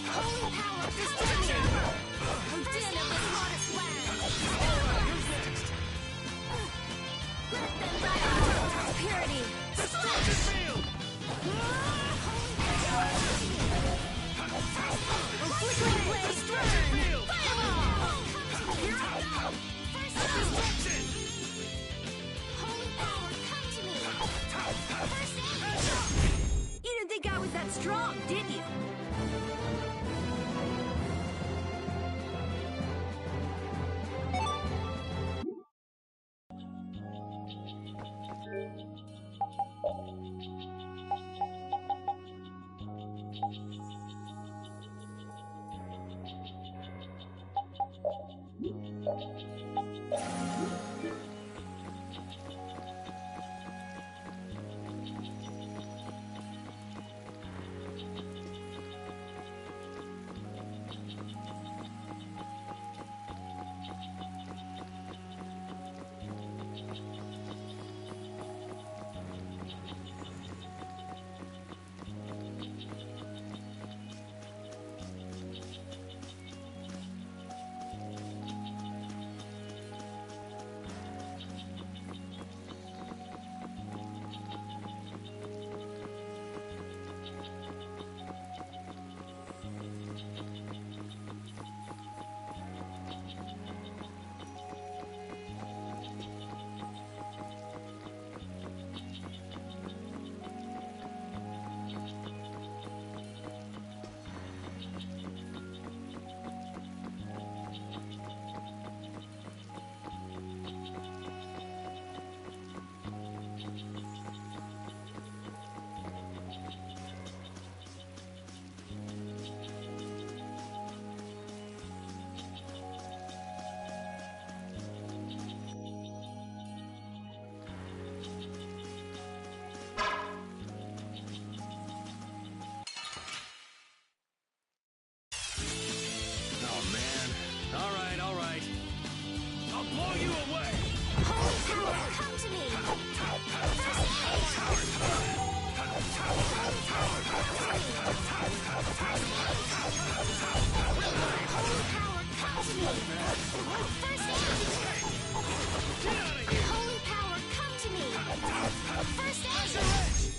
Holy power, destroy me! I'm dead of this modest land! Let them ride out of purity! Destruction field! A flickering blaze burn! Fireball! Here I go! Destruction! Holy power, come to me! First aid! You didn't think I was that strong, did you?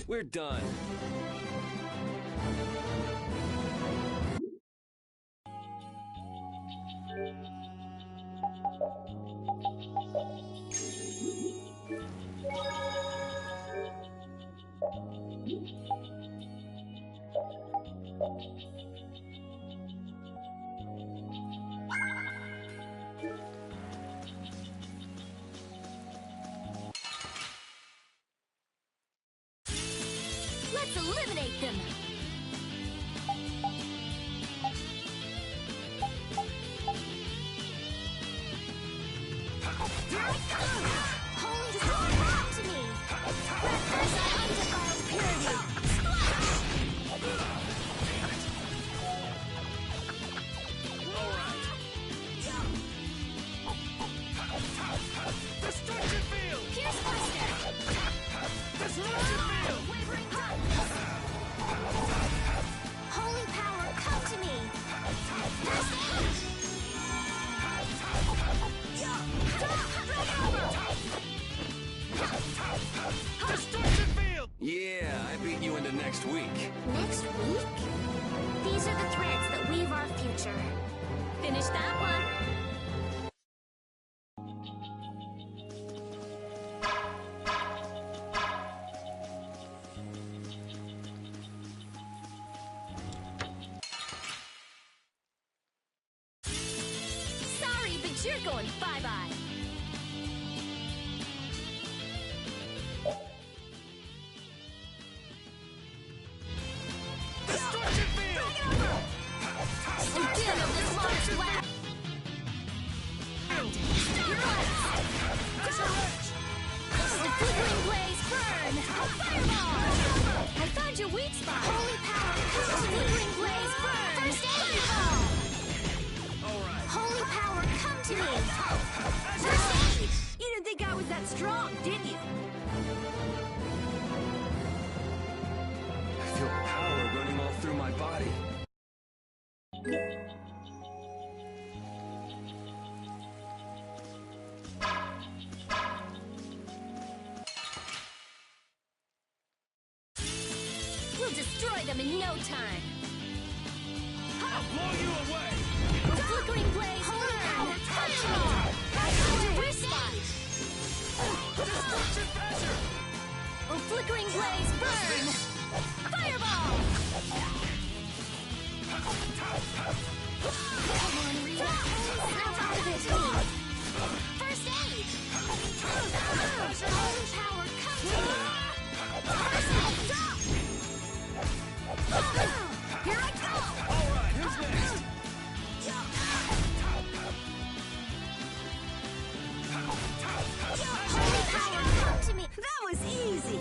We're done. Let's eliminate them! Holy destroy, come to me! Let first I undefiled purity! Destruction field! Pierce Buster! Destruction field! Wavering heart! Holy power, come to me! First finish that one. Sorry, but you're going bye-bye. Destruction field! Again of this monster lab. Resurrect! The flickering blaze burn! Fireball! I found your weak spot! Holy power, come to me! Flickering blaze burn! First aid! Fireball! Alright. Holy power, come to me! First aid! You didn't think I was that strong, did you? I feel power running all through my body. We'll destroy them in no time! I'll blow you away! The flickering blaze burn! Fireball! I found your weak spot! Destruction pressure! Oh, flickering blaze burn! Fireball! Come on, Rita! Snap out of it! First aid! Holy power, come to me! First aid! Stop! Here I go! Alright, who's next? Holy power, come to me! That was easy!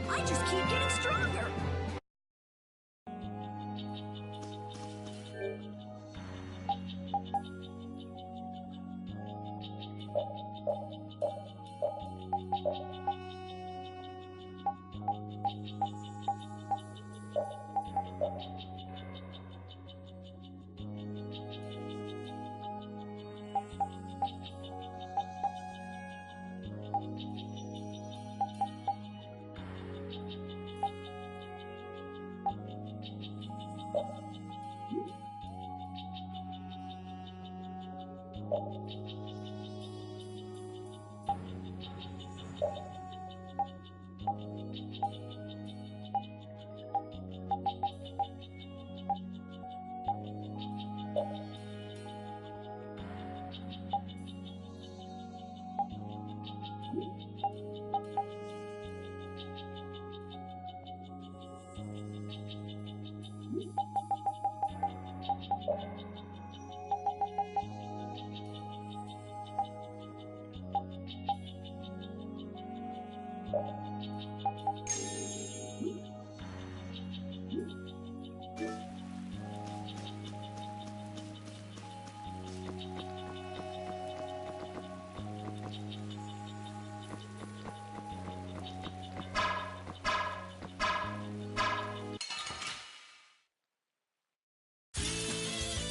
I just keep getting stronger!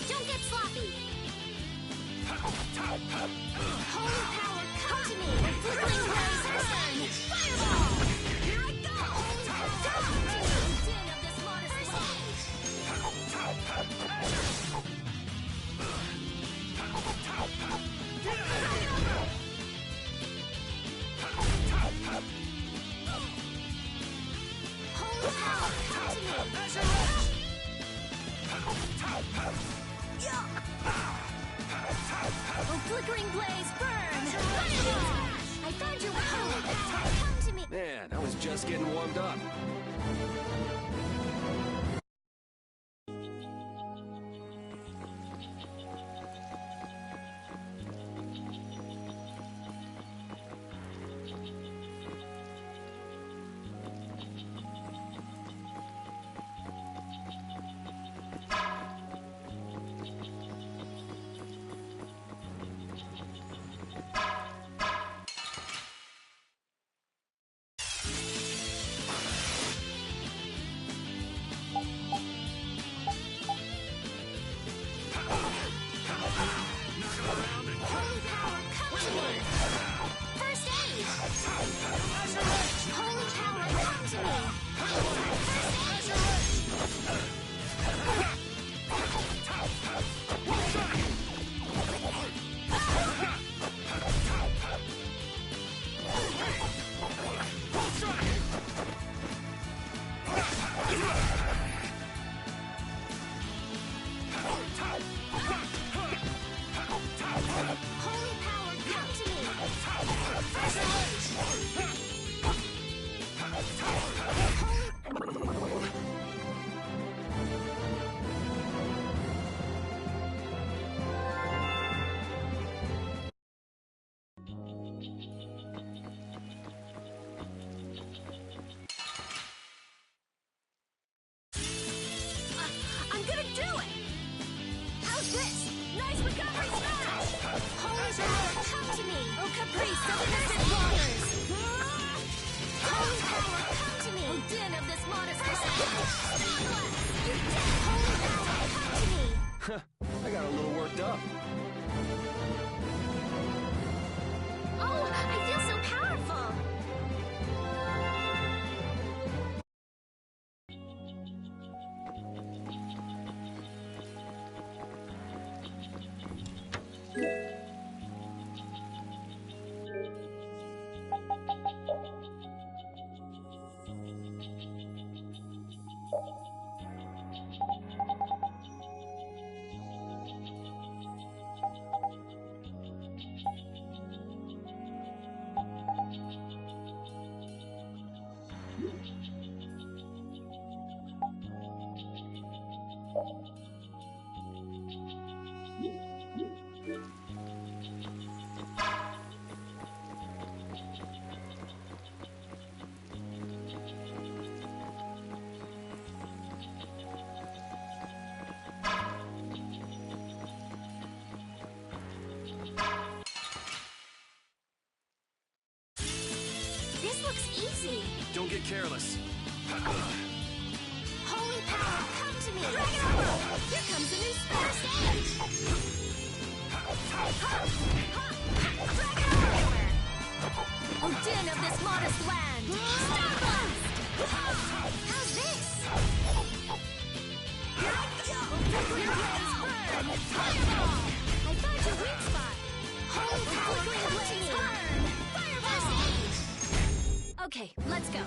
Don't get sloppy! Holy power, come to me! Flickering blaze burn! Fireball! Here I go! Holy power, come to me! Din of this monster blaze! Holy power, come to me! Oh, flickering blaze burn! Fireball! I found your holy power, come to me! Man, I was just getting warmed up. recovery smash! Holy power, come to me! Oh, caprice of innocent waters! Holy power, come to me! Oh, din of this modest land! Stop! You dead! Holy power, come to me! I got a little worked up. Oh, I feel so powerful! This looks easy. Don't get careless. Holy power, come to me! Dragon Arrow! Here comes a new first aid! Dragon Arrow! Oh, din of this modest land! Star Blast! How's this? Here I go! Your rays burn! Fireball! I found your weak spot! Holy power, come to me! Fireball! Okay, let's go.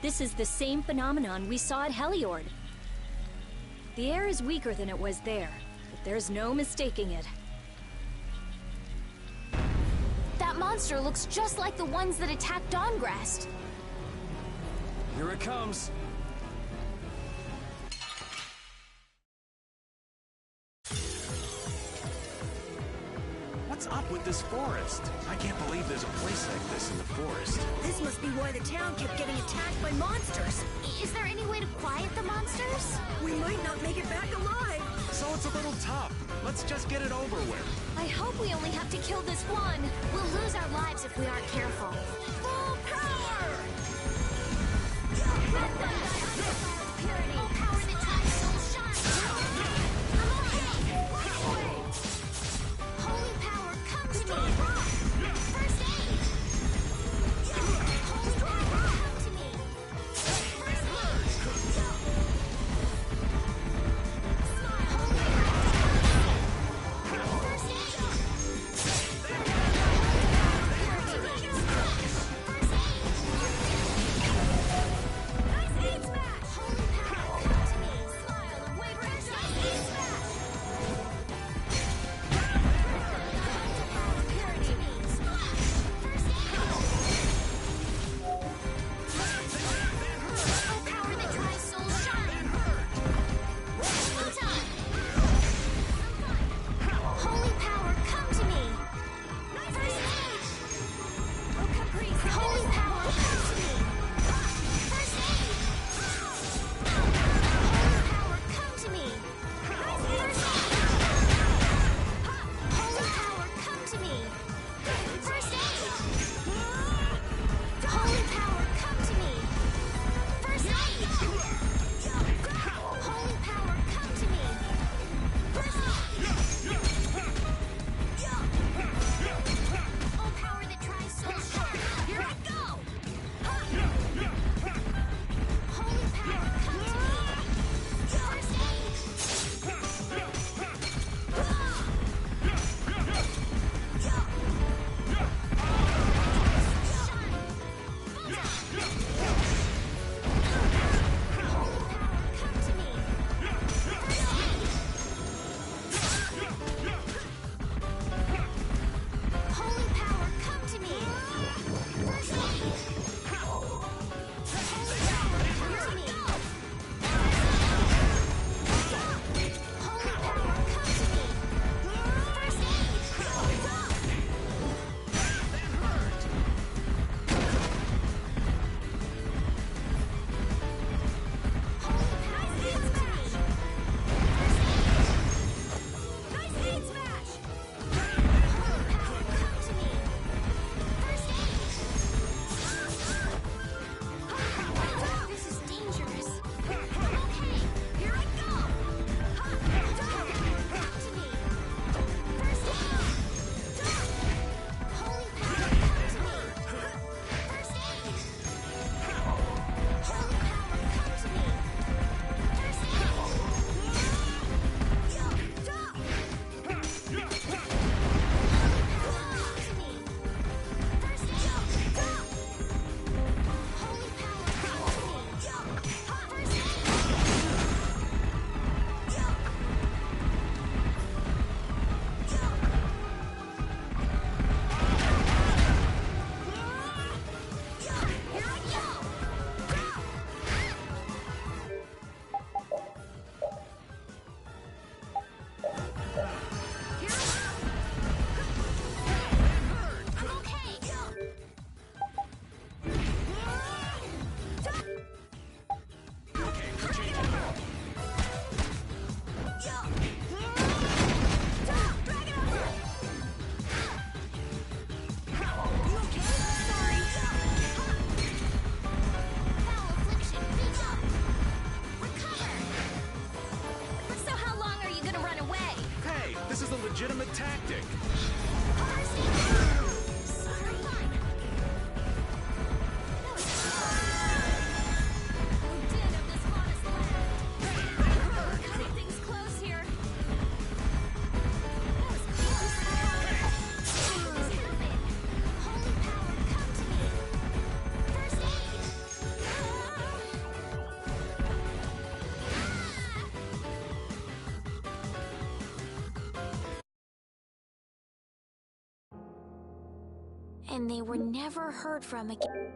This is the same phenomenon we saw at Heliord. The air is weaker than it was there, but there's no mistaking it. That monster looks just like the ones that attacked Dawngrest. Here it comes. What's up with this forest? I can't believe there's a place like this in the forest. This must be why the town kept getting attacked by monsters. Is there any way to quiet the monsters? We might not make it back alive. So it's a little tough. Let's just get it over with. I hope we only have to kill this one. We'll lose our lives if we aren't careful. Full power! Let them die on the fire of purity. Oh, power that drives soul shine. I'm okay. This way. Holy power, come to me. First aid. Holy power, come to me. First aid. Smile. Holy power. First aid. And they were never heard from again.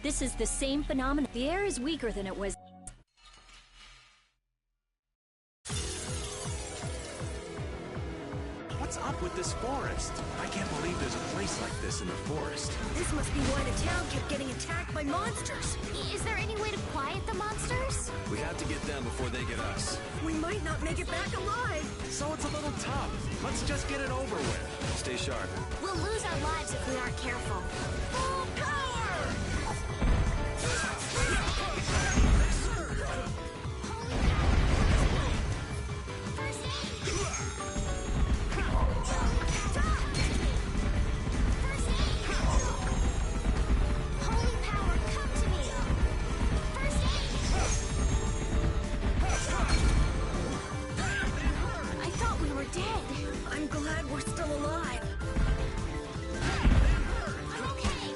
This is the same phenomenon. The air is weaker than it was. What's up with this forest? I can't believe there's a place like this in the forest. This must be why the town kept getting attacked by monsters. Is there any way to quiet the monsters? We have to get them before they get us. We might not make it back alive. So it's a little tough. Let's just get it over with. Stay sharp. We'll lose our lives if we aren't careful. Full power! I'm glad we're still alive. I'm okay.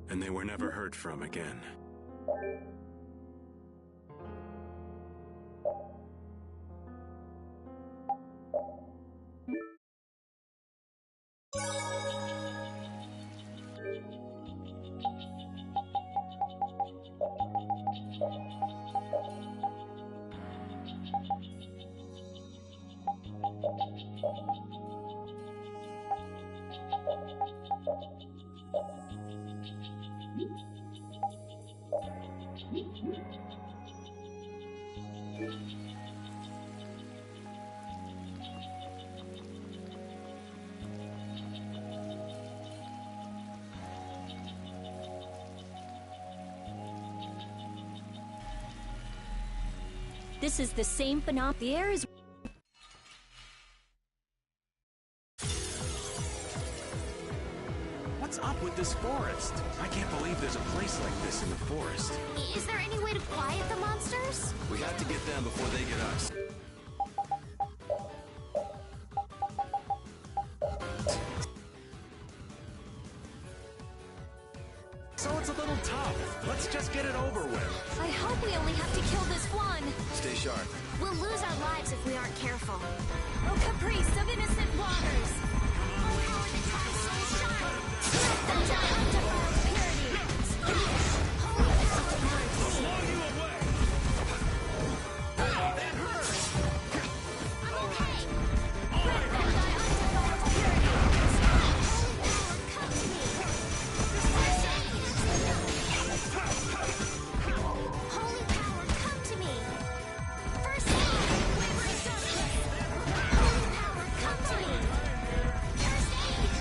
And they were never heard from again. This is the same phenomenon. The air is... What's up with this forest? I can't believe there's a place like this in the forest. Is there any way to quiet the monsters? We have to get them before they get us. So it's a little tough. Let's just get it over with. I hope we only have to kill this one. Stay sharp. We'll lose our lives if we aren't careful. Oh, caprice of innocent waters! Oh, how the tide souls shine! Let them die undefiled purity! Holy power of mercy! I'm okay! Let them die undefiled purity! Holy power, come to me! Holy power, come to me! First aid! Wavering darkness! Holy power, come to me! First aid!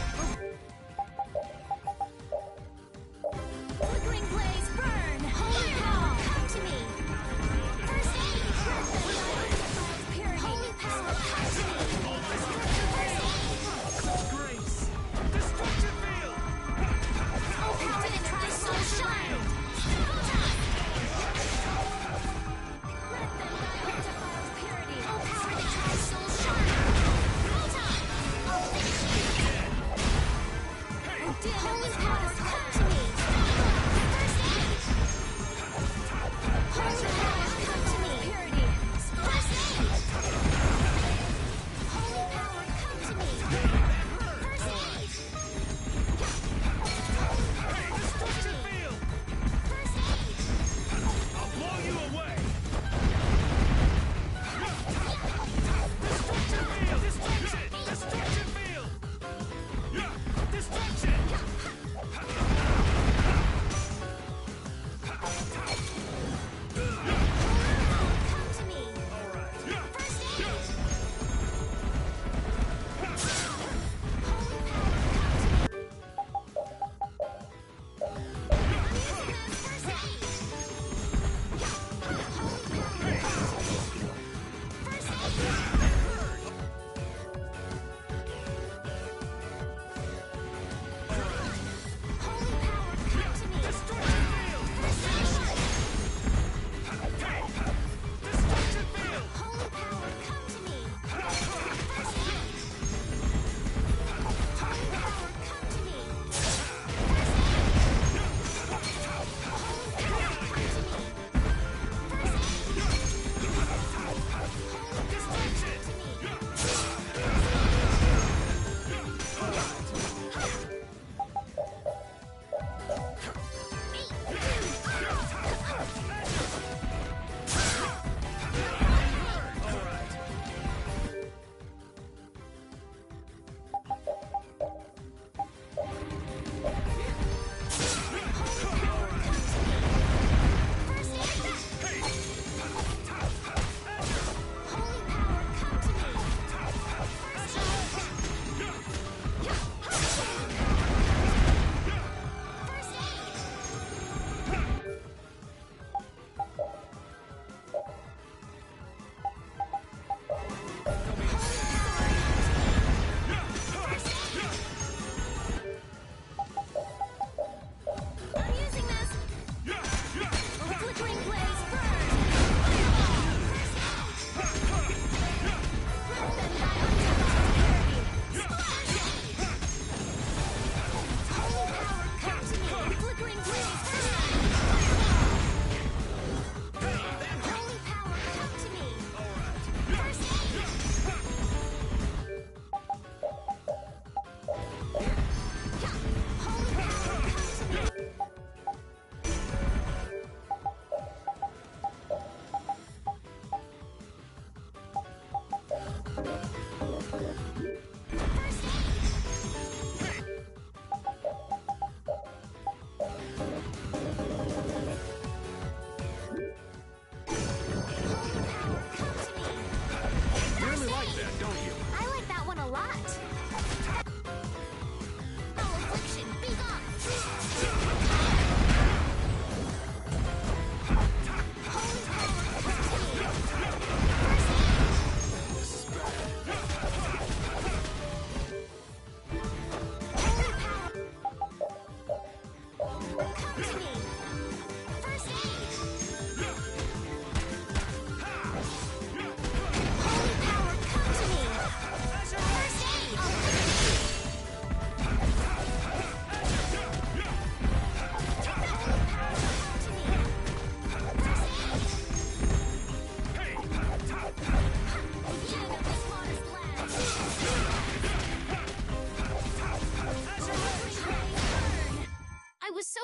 powers, come to me. First aid. Holy powers, come to me. Purity. First aid. Holy power, come to me. First aid. Destruction field! First aid. I'll blow you away! Destruction! Destruction field! Destruction! Come to me. All right. First aid.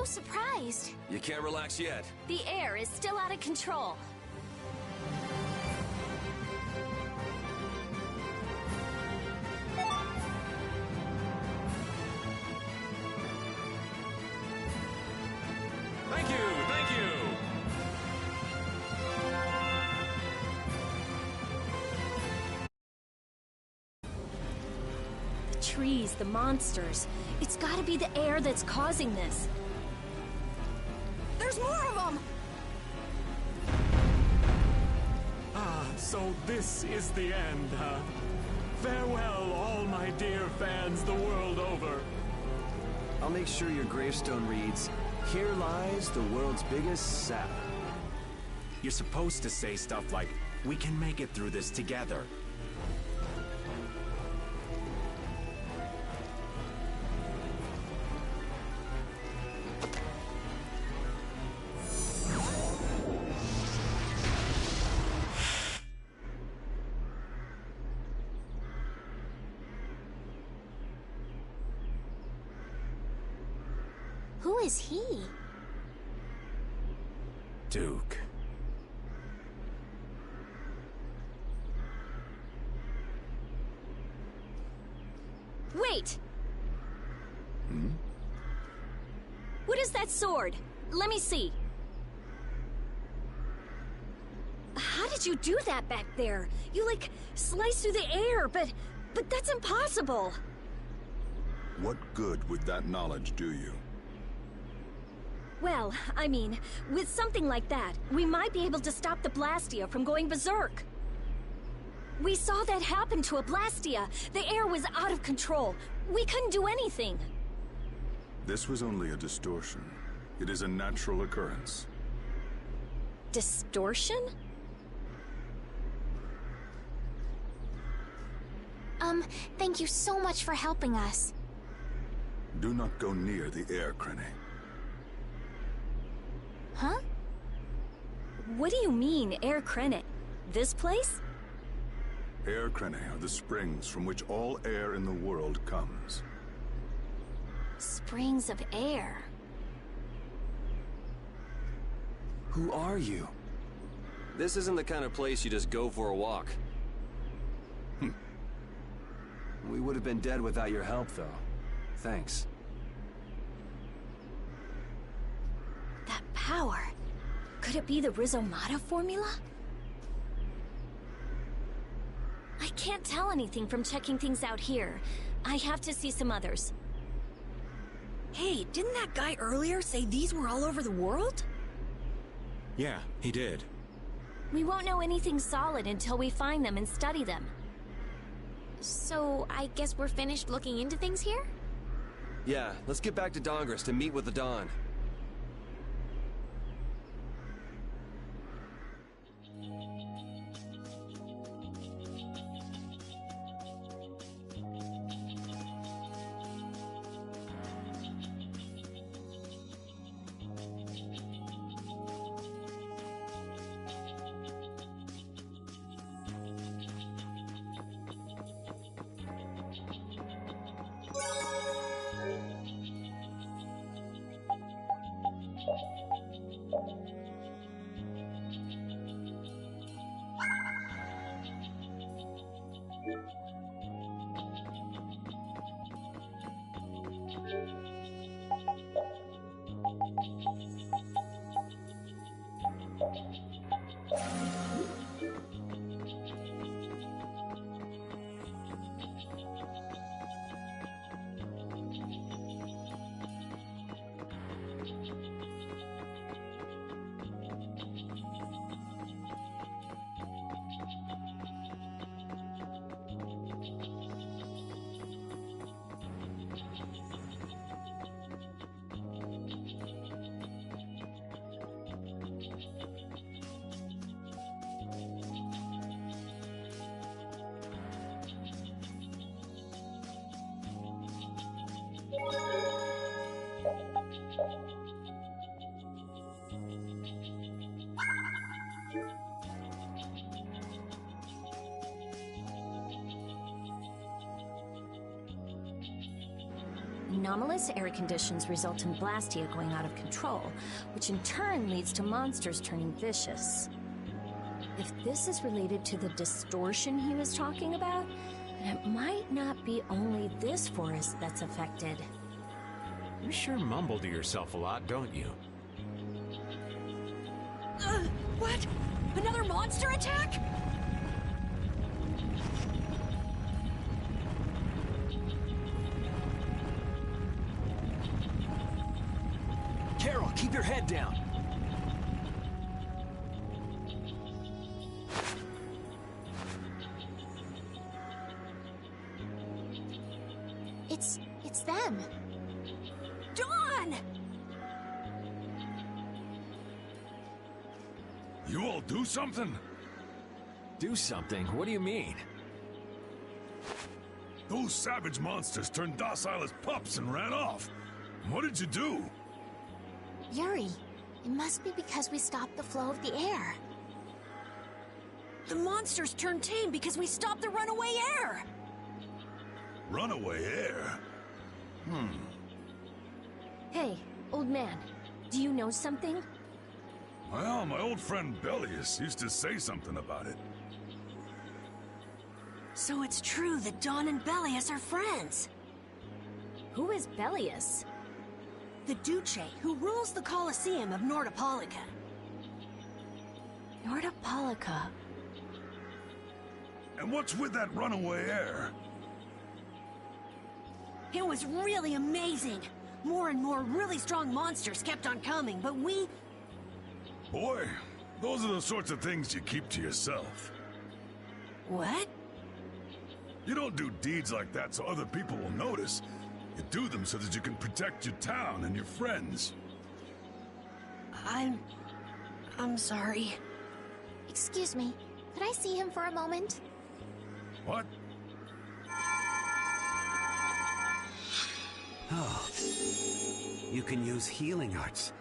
Surprised. You can't relax yet. The air is still out of control. Thank you! Thank you! The trees, the monsters. It's gotta be the air that's causing this. There's more of them! Ah, so this is the end, huh? Farewell, all my dear fans the world over. I'll make sure your gravestone reads, "Here lies the world's biggest sap." You're supposed to say stuff like, "We can make it through this together." Who is he? Duke. Wait! What is that sword? Let me see. How did you do that back there? You, like, sliced through the air, but that's impossible. What good would that knowledge do you? Well, I mean, with something like that, we might be able to stop the Blastia from going berserk. We saw that happen to a Blastia. The air was out of control. We couldn't do anything. This was only a distortion. It is a natural occurrence. Distortion? Thank you so much for helping us. Do not go near the air, Krene. Huh? What do you mean, Air Krenet? This place? Air Krene are the springs from which all air in the world comes. Springs of air. Who are you? This isn't the kind of place you just go for a walk. We would have been dead without your help, though. Thanks. That power. Could it be the Rizomata formula? I can't tell anything from checking things out here. I have to see some others. Hey, didn't that guy earlier say these were all over the world? Yeah, he did. We won't know anything solid until we find them and study them. So, I guess we're finished looking into things here? Yeah, let's get back to Dongris to meet with the Dawn. Anomalous air conditions result in Blastia going out of control, which in turn leads to monsters turning vicious. If this is related to the distortion he was talking about, then it might not be only this forest that's affected. You sure mumble to yourself a lot, don't you? What? Another monster attack? Carol, keep your head down. It's them. Dawn! You all do something? Do something? What do you mean? Those savage monsters turned docile as pups and ran off. What did you do? Yuri, it must be because we stopped the flow of the air. The monsters turned tame because we stopped the runaway air! Runaway air? Hey, Old man, do you know something? Well, my old friend Bellius used to say something about it. So it's true that Dawn and Bellius are friends. Who is Bellius? The Duce who rules the Colosseum of Nordopolica. Nordopolica. And what's with that runaway heir? It was really amazing. More and more really strong monsters kept on coming, but we... Boy, those are the sorts of things you keep to yourself. What? You don't do deeds like that so other people will notice. You do them so that you can protect your town and your friends. I'm sorry. Excuse me, could I see him for a moment? What? Oh. You can use healing arts.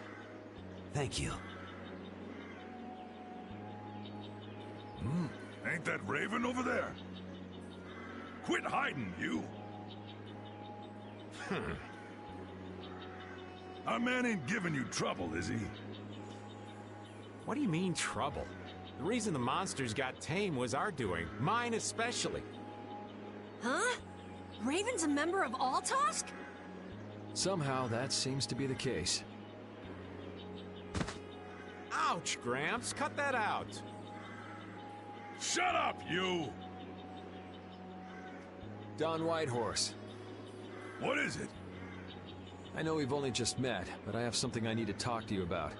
Thank you. Ain't that Raven over there? Quit hiding, you! Our man ain't giving you trouble, is he? What do you mean, trouble? The reason the monsters got tame was our doing. Mine especially. Huh? Raven's a member of Altosk? Somehow that seems to be the case. Ouch, Gramps. Cut that out. Shut up, you! Don Whitehorse. What is it? I know we've only just met, but I have something I need to talk to you about.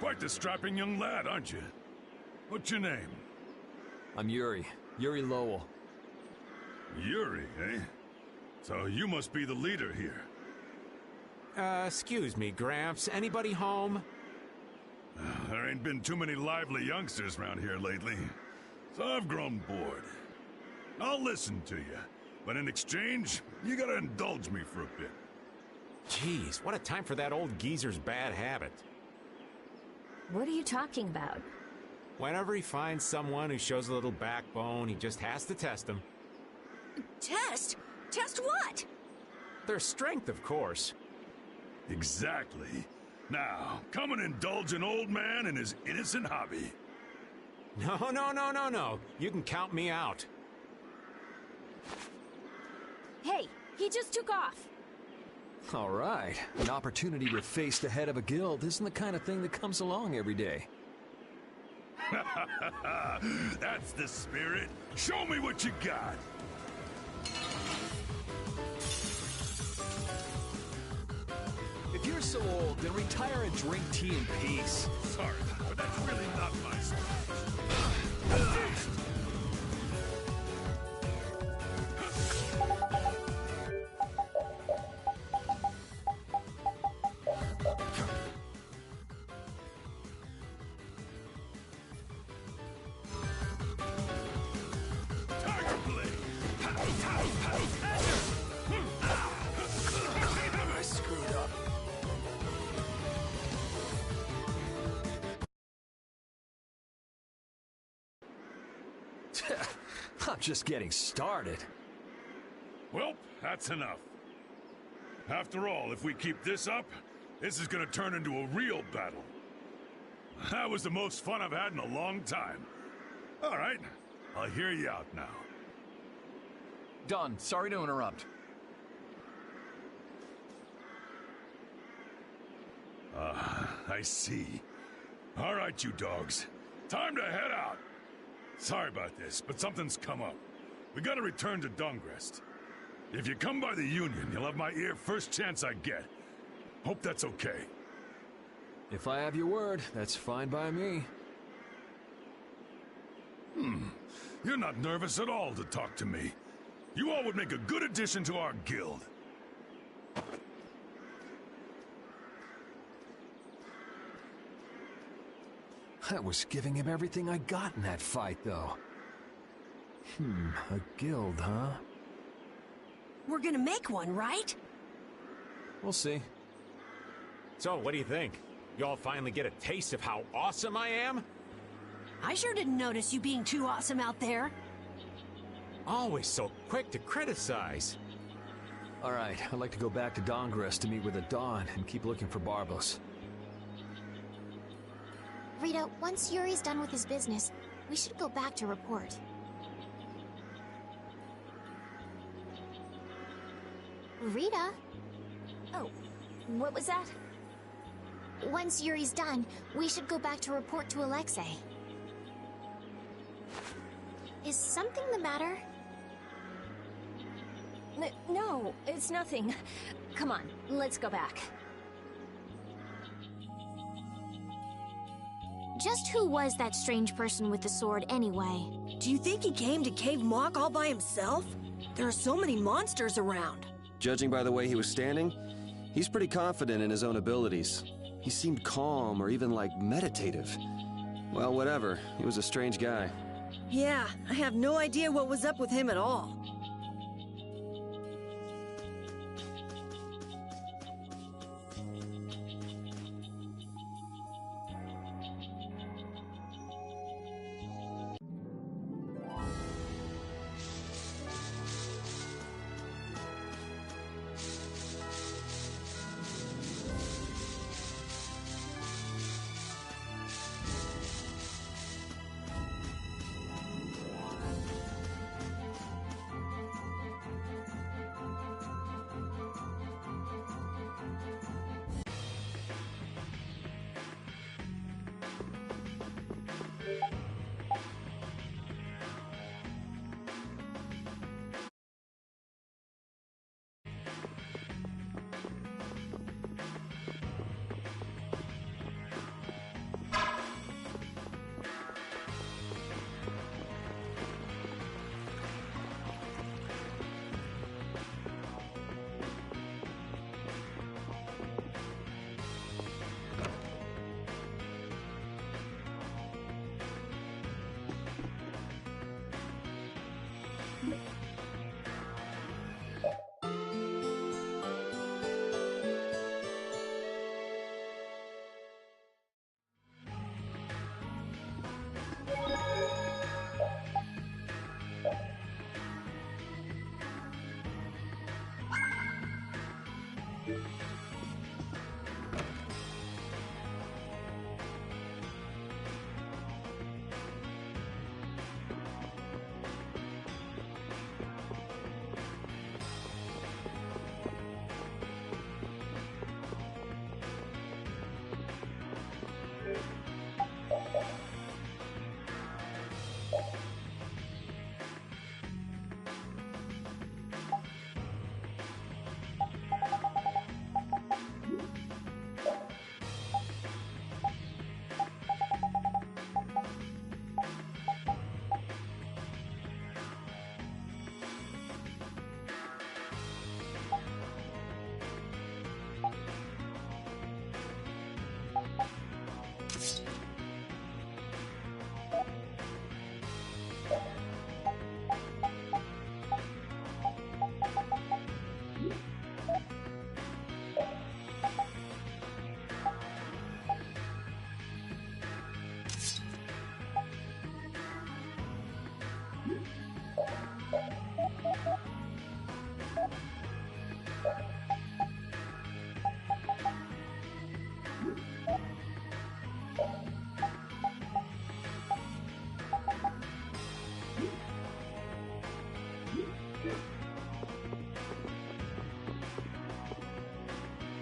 Quite the strapping young lad, aren't you? What's your name? I'm Yuri. Yuri Lowell. Yuri, eh? So you must be the leader here. Excuse me, Gramps. Anybody home? There ain't been too many lively youngsters around here lately, so I've grown bored. I'll listen to you, but in exchange, you gotta indulge me for a bit. Jeez, what a time for that old geezer's bad habit. What are you talking about? Whenever he finds someone who shows a little backbone, he just has to test them. Test? Test what? Their strength, of course. Exactly. Now, come and indulge an old man in his innocent hobby. No. You can count me out. Hey, he just took off. All right. An opportunity to face the head of a guild isn't the kind of thing that comes along every day. That's the spirit. Show me what you got. If you're so old, then retire and drink tea in peace. Sorry, but that's really not my style. Tiger Blade! I screwed up. I'm just getting started. Well, that's enough. After all, if we keep this up, this is gonna turn into a real battle. That was the most fun I've had in a long time. All right, I'll hear you out now. Don, sorry to interrupt. I see. All right, you dogs. Time to head out. Sorry about this, but something's come up. We gotta return to Dungrest. If you come by the Union, you'll have my ear first chance I get. Hope that's okay. If I have your word, that's fine by me. You're not nervous at all to talk to me. You all would make a good addition to our guild. I was giving him everything I got in that fight, though. A guild, huh? We're gonna make one, right? We'll see. So, what do you think? You all finally get a taste of how awesome I am? I sure didn't notice you being too awesome out there. Always so quick to criticize. Alright, I'd like to go back to Dongress to meet with the Dawn and keep looking for Barbos. Rita, once Yuri's done with his business, we should go back to report. Rita? Oh, what was that? Once Yuri's done, we should go back to report to Alexei. Is something the matter? No, it's nothing. Come on, let's go back. Just who was that strange person with the sword anyway? Do you think he came to Cave Mock all by himself? There are so many monsters around. Judging by the way he was standing, he's pretty confident in his own abilities. He seemed calm or even like meditative. Well, whatever. He was a strange guy. Yeah, I have no idea what was up with him at all.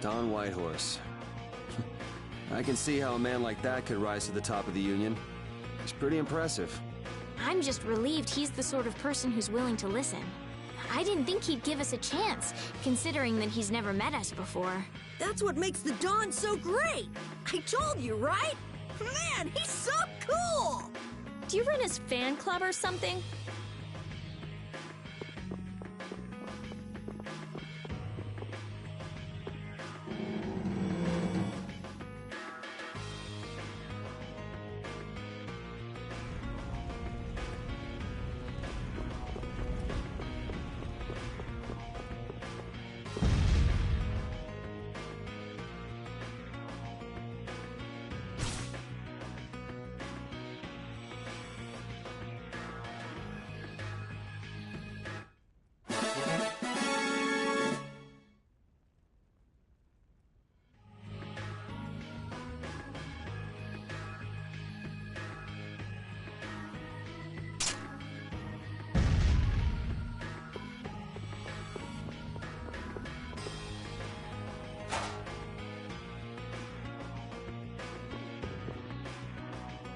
Don Whitehorse. I can see how a man like that could rise to the top of the Union. He's pretty impressive. I'm just relieved he's the sort of person who's willing to listen. I didn't think he'd give us a chance, considering that he's never met us before. That's what makes the Dawn so great! I told you, right? Man, he's so cool! Do you run his fan club or something?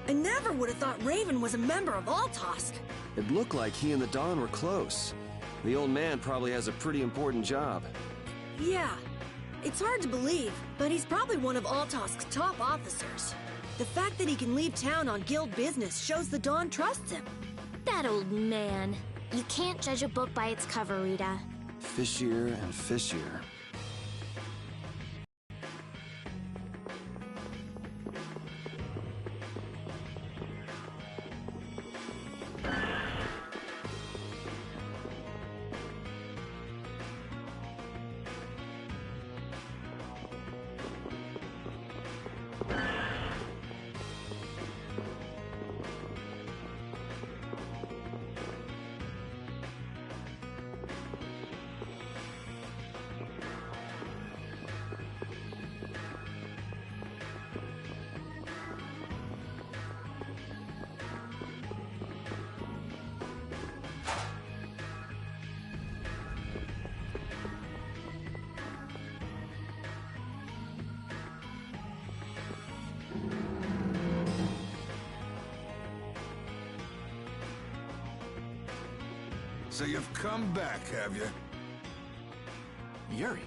I never would have thought Raven was a member of Altosk. It looked like he and the Don were close. The old man probably has a pretty important job. Yeah, it's hard to believe, but he's probably one of Altosk's top officers. The fact that he can leave town on guild business shows the Don trusts him. That old man. You can't judge a book by its cover, Rita. Fishier and fishier. So you've come back, have you? Yuri.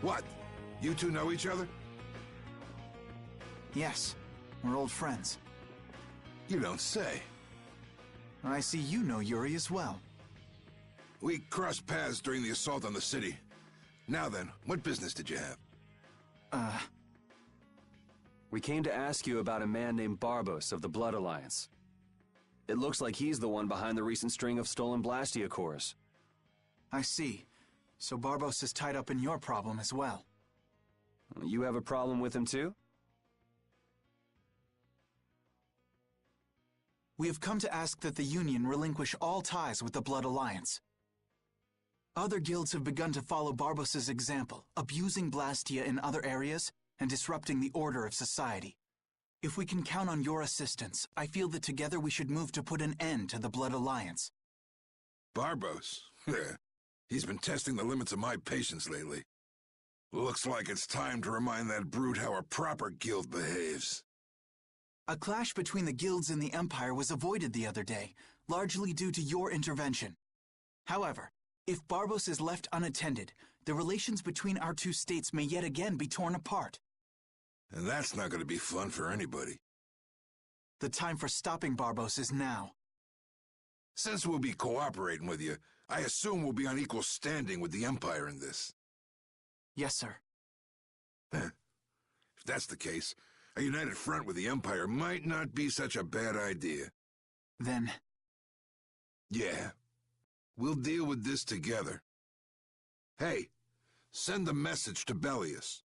What? You two know each other? Yes, we're old friends. You don't say. I see you know Yuri as well. We crossed paths during the assault on the city. Now then, what business did you have? We came to ask you about a man named Barbos of the Blood Alliance. It looks like he's the one behind the recent string of stolen Blastia cores. I see. So Barbos is tied up in your problem as well. You have a problem with him too? We have come to ask that the Union relinquish all ties with the Blood Alliance. Other guilds have begun to follow Barbos's example, abusing Blastia in other areas and disrupting the order of society. If we can count on your assistance, I feel that together we should move to put an end to the Blood Alliance. Barbos? He's been testing the limits of my patience lately. Looks like it's time to remind that brute how a proper guild behaves. A clash between the guilds and the Empire was avoided the other day, largely due to your intervention. However, if Barbos is left unattended, the relations between our two states may yet again be torn apart. And that's not going to be fun for anybody. The time for stopping Barbos is now. Since we'll be cooperating with you, I assume we'll be on equal standing with the Empire in this. Yes, sir. If that's the case, a united front with the Empire might not be such a bad idea. Then... Yeah. We'll deal with this together. Hey, send a message to Bellius.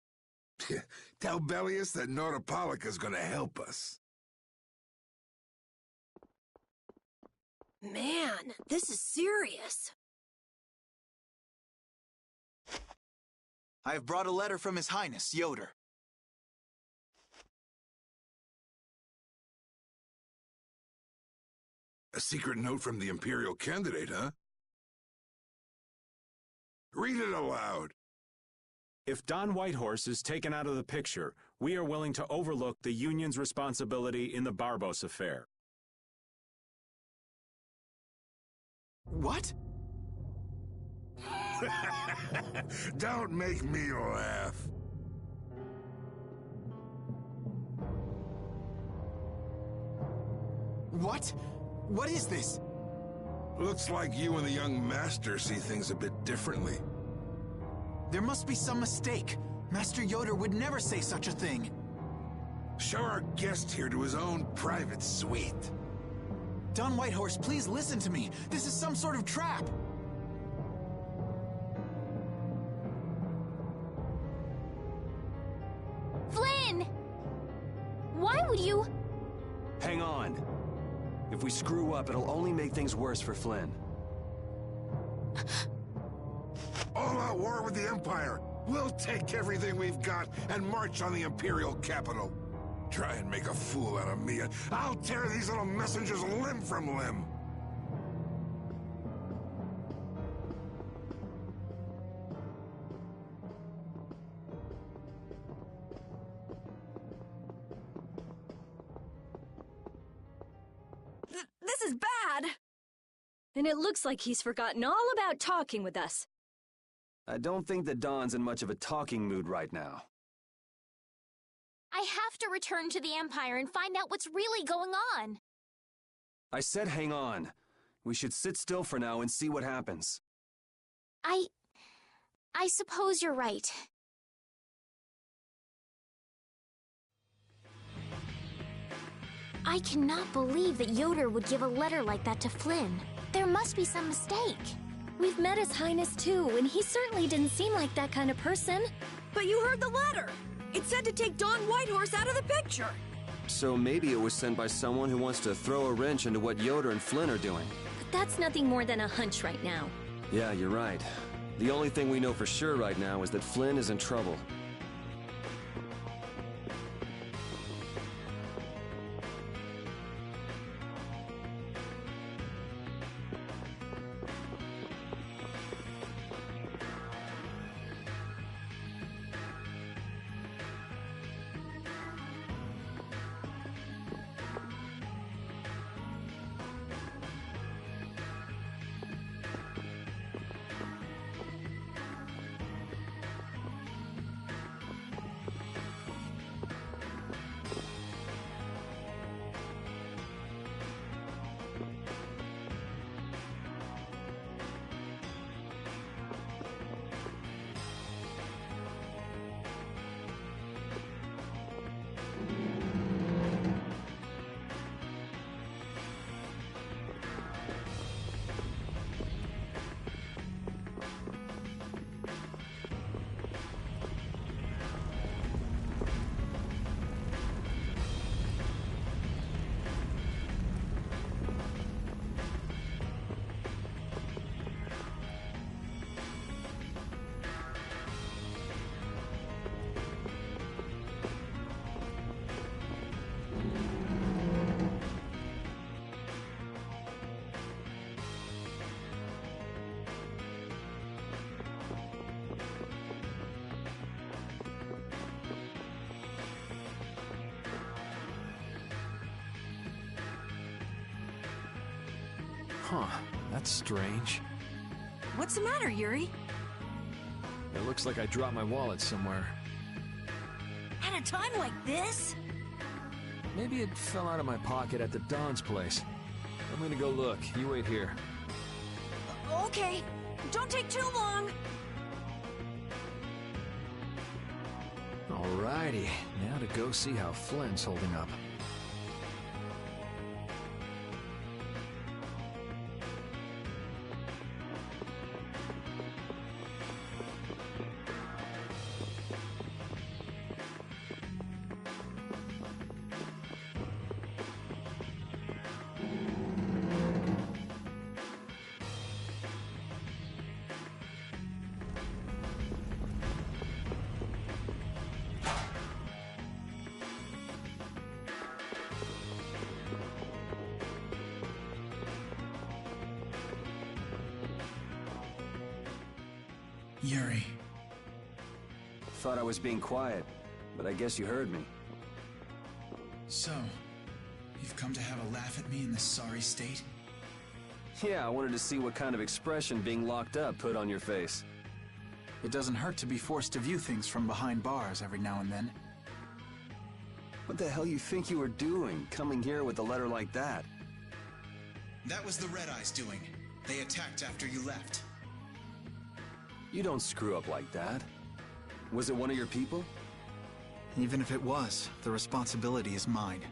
Tell Bellius that Nordopolica's gonna help us. Man, this is serious. I have brought a letter from His Highness, Yoder. A secret note from the Imperial candidate, huh? Read it aloud. If Don Whitehorse is taken out of the picture, we are willing to overlook the Union's responsibility in the Barbos affair. What? Don't make me laugh. What? What is this? Looks like you and the young master see things a bit differently. There must be some mistake. Master Yoder would never say such a thing. Show our guest here to his own private suite. Don Whitehorse, please listen to me. This is some sort of trap. Flynn! Why would you... Hang on. If we screw up, it'll only make things worse for Flynn. All-out war with the Empire. We'll take everything we've got and march on the Imperial capital. Try and make a fool out of me, and I'll tear these little messengers limb from limb. And it looks like he's forgotten all about talking with us. I don't think that Don's in much of a talking mood right now. I have to return to the Empire and find out what's really going on. I said hang on. We should sit still for now and see what happens. I suppose you're right. I cannot believe that Yoder would give a letter like that to Flynn. There must be some mistake. We've met His Highness too, and he certainly didn't seem like that kind of person. But you heard the letter! It said to take Don Whitehorse out of the picture! So maybe it was sent by someone who wants to throw a wrench into what Yoder and Flynn are doing. But that's nothing more than a hunch right now. Yeah, you're right. The only thing we know for sure right now is that Flynn is in trouble. Huh, that's strange. What's the matter, Yuri? It looks like I dropped my wallet somewhere. At a time like this? Maybe it fell out of my pocket at the Don's place. I'm gonna go look. You wait here. Okay. Don't take too long. Alrighty, now to go see how Flynn's holding up. Yuri. Thought I was being quiet, but I guess you heard me. So, you've come to have a laugh at me in this sorry state? Yeah, I wanted to see what kind of expression being locked up put on your face. It doesn't hurt to be forced to view things from behind bars every now and then. What the hell you think you were doing, coming here with a letter like that? That was the Red Eyes doing. They attacked after you left. You don't screw up like that. Was it one of your people? Even if it was, the responsibility is mine.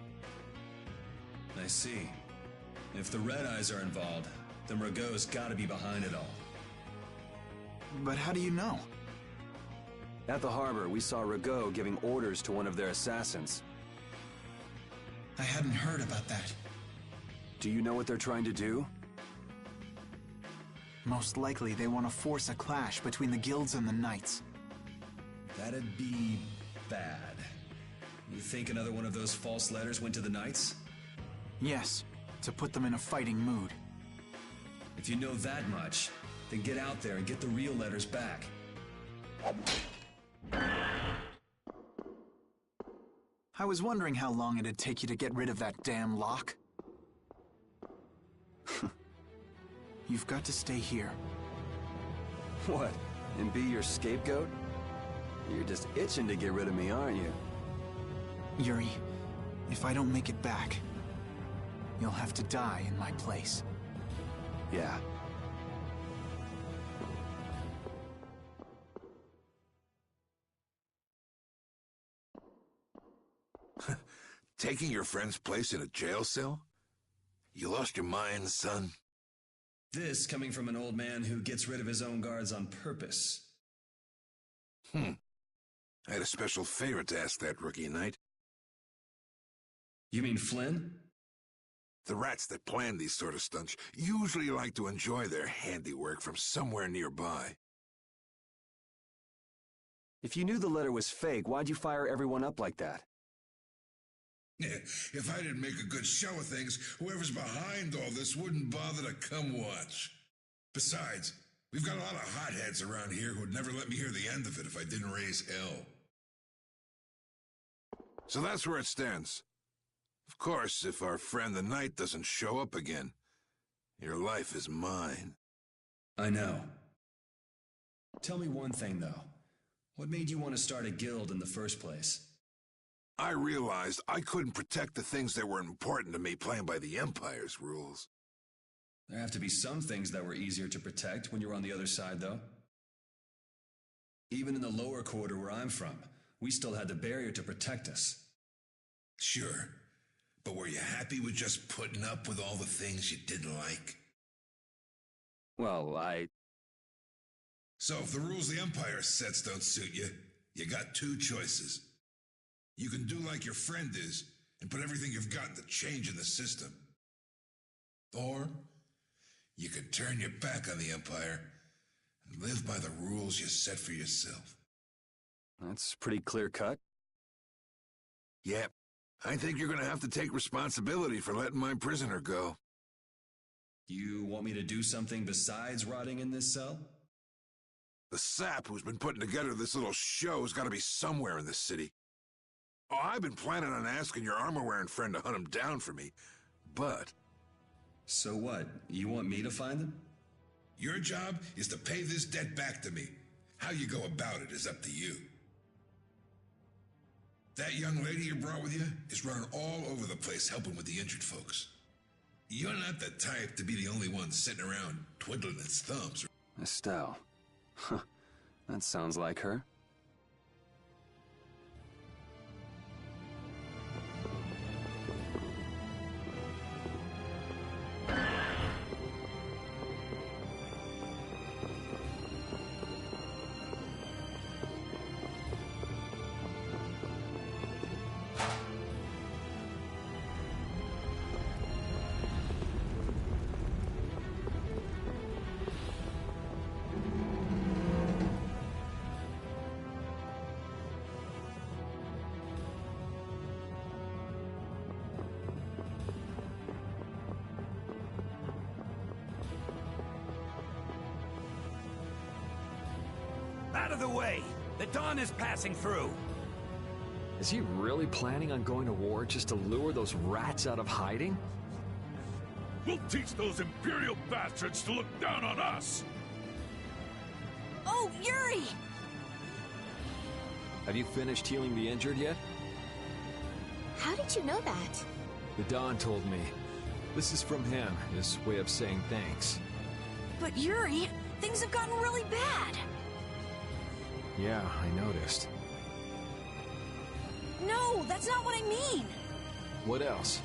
I see. If the Red Eyes are involved, then Rago's gotta be behind it all. But how do you know? At the harbor, we saw Rago giving orders to one of their assassins. I hadn't heard about that. Do you know what they're trying to do? Most likely they want to force a clash between the guilds and the knights. That'd be bad. You think another one of those false letters went to the knights? Yes, to put them in a fighting mood. If you know that much, then get out there and get the real letters back. I was wondering how long it'd take you to get rid of that damn lock. You've got to stay here. What? And be your scapegoat? You're just itching to get rid of me, aren't you? Yuri, if I don't make it back, you'll have to die in my place. Yeah. Taking your friend's place in a jail cell? You lost your mind, son? This coming from an old man who gets rid of his own guards on purpose. I had a special favor to ask that rookie knight. You mean Flynn? The rats that plan these sort of stunts usually like to enjoy their handiwork from somewhere nearby. If you knew the letter was fake, why'd you fire everyone up like that? If I didn't make a good show of things, whoever's behind all this wouldn't bother to come watch. Besides, we've got a lot of hotheads around here who'd never let me hear the end of it if I didn't raise hell. So that's where it stands. Of course, if our friend the Knight doesn't show up again, your life is mine. I know. Tell me one thing, though. What made you want to start a guild in the first place? I realized I couldn't protect the things that were important to me playing by the Empire's rules. There have to be some things that were easier to protect when you're on the other side, though. Even in the lower quarter where I'm from, we still had the barrier to protect us. Sure, but were you happy with just putting up with all the things you didn't like? Well, So if the rules the Empire sets don't suit you, you got two choices. You can do like your friend is and put everything you've got into changing the system. Or you can turn your back on the Empire and live by the rules you set for yourself. That's pretty clear-cut. Yep. I think you're going to have to take responsibility for letting my prisoner go. You want me to do something besides rotting in this cell? The sap who's been putting together this little show's got to be somewhere in this city. Oh, I've been planning on asking your armor-wearing friend to hunt him down for me, but... So what? You want me to find them? Your job is to pay this debt back to me. How you go about it is up to you. That young lady you brought with you is running all over the place helping with the injured folks. You're not the type to be the only one sitting around twiddling its thumbs. Estelle. Huh. That sounds like her. Out of the way! The dawn is passing through! Is he really planning on going to war just to lure those rats out of hiding? We'll teach those Imperial bastards to look down on us! Oh, Yuri! Have you finished healing the injured yet? How did you know that? The Don told me. This is from him, his way of saying thanks. But Yuri, things have gotten really bad. Yeah, I noticed. No, that's not what I mean. What else?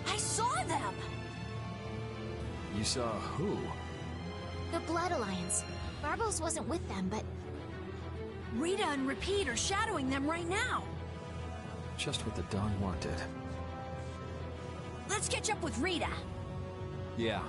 I saw them. You saw who? The Blood Alliance. Barbos wasn't with them, but... Rita and Repeat are shadowing them right now. Just what the Don wanted. Let's catch up with Rita. Yeah.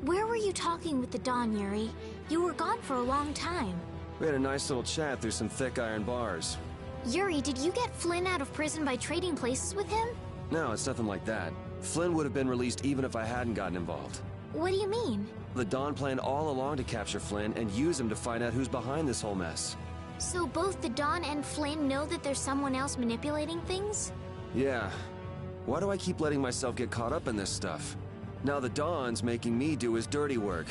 Where were you talking with the Don, Yuri? You were gone for a long time. We had a nice little chat through some thick iron bars. Yuri, did you get Flynn out of prison by trading places with him? No, it's nothing like that. Flynn would have been released even if I hadn't gotten involved. What do you mean? The Don planned all along to capture Flynn and use him to find out who's behind this whole mess. So both the Dawn and Flynn know that there's someone else manipulating things? Yeah. Why do I keep letting myself get caught up in this stuff? Now the Dawn's making me do his dirty work.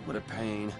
What a pain.